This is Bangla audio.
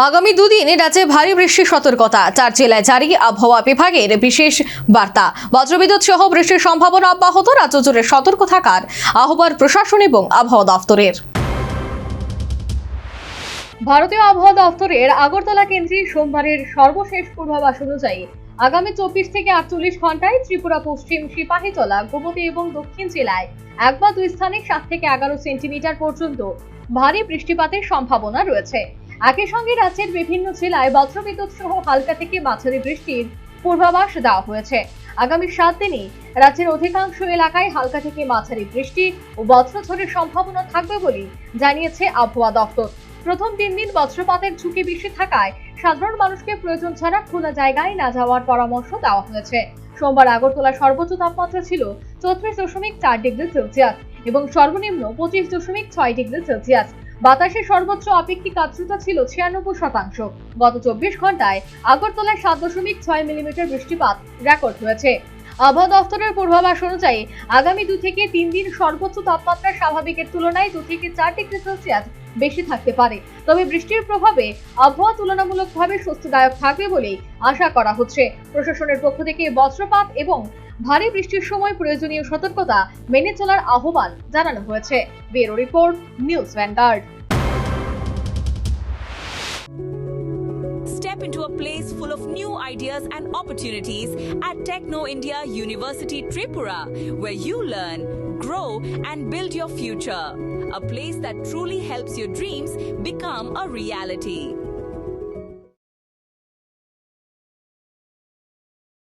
আগামী দুদিন রাজ্যে ভারী বৃষ্টির সতর্কতা, 4 জেলায় জারি আবহাওয়া বিভাগের বিশেষ বার্তা। বজ্রবিদ্যুৎ সহ বৃষ্টির সম্ভাবনা অব্যাহত, রাজ্য জুড়ে সতর্ক থাকার আহ্বান প্রশাসন এবং আবহাওয়া দফতরের। ভারতীয় আবহাওয়া দফতরের আগরতলা কেন্দ্রে সোমবারের সর্বশেষ পূর্বাভাস অনুযায়ী আগামী 24 থেকে 48 ঘন্টায় ত্রিপুরা পশ্চিম, সিপাহীজলা, গোমতী এবং দক্ষিণ জেলায় এক বা দুই স্থানে 7 থেকে 11 সেন্টিমিটার পর্যন্ত ভারী বৃষ্টিপাতের সম্ভাবনা রয়েছে। একই সঙ্গে রাজ্যের বিভিন্ন জেলায় বজ্রবিদ্যুৎ সহ হালকা থেকে মাঝারি বৃষ্টির পূর্বাভাস দেওয়া হয়েছে। আগামী 7 দিনে রাজ্যের অধিকাংশ এলাকায় হালকা থেকে মাঝারি বৃষ্টি ও বজ্রঝড়ের সম্ভাবনা থাকবে বলে জানিয়েছে আবহাওয়া দফতর। প্রথম 3 দিন বজ্রপাতের ঝুঁকি বেশি থাকায় সাধারণ মানুষকে প্রয়োজন ছাড়া খোলা জায়গায় না যাওয়ার পরামর্শ দেওয়া হয়েছে। সোমবার আগরতলার সর্বোচ্চ তাপমাত্রা ছিল 34.4 ডিগ্রি সেলসিয়াস এবং সর্বনিম্ন 25.6 ডিগ্রি সেলসিয়াস। বাতাসের সর্বোচ্চ আপেক্ষিক আর্দ্রতা ছিল 96%। গত 24 ঘন্টায় আগরতলায় 7.6 মিলিমিটার বৃষ্টিপাত রেকর্ড হয়েছে। আবহাওয়া দফতরের পূর্বাভাস অনুযায়ী আগামী 2 থেকে 3 দিন সর্বোচ্চ তাপমাত্রা স্বাভাবিকের তুলনায় 2 থেকে 4 ডিগ্রি সেলসিয়াস বেশি থাকতে পারে। তবে বৃষ্টির প্রভাবে আবহাওয়া তুলনামূলকভাবে স্বস্তিদায়ক থাকবে বলে আশা করা হচ্ছে। প্রশাসনের পক্ষ থেকে বজ্রপাত এবং ভারী বৃষ্টির সময় প্রয়োজনীয় সতর্কতা মেনে চলার আহ্বান জানানো হয়েছে। Bureau report, news vanguard. Step into a place full of new ideas and opportunities at Techno India University Tripura, where you learn, grow and build your future. A place that truly helps your dreams become a reality.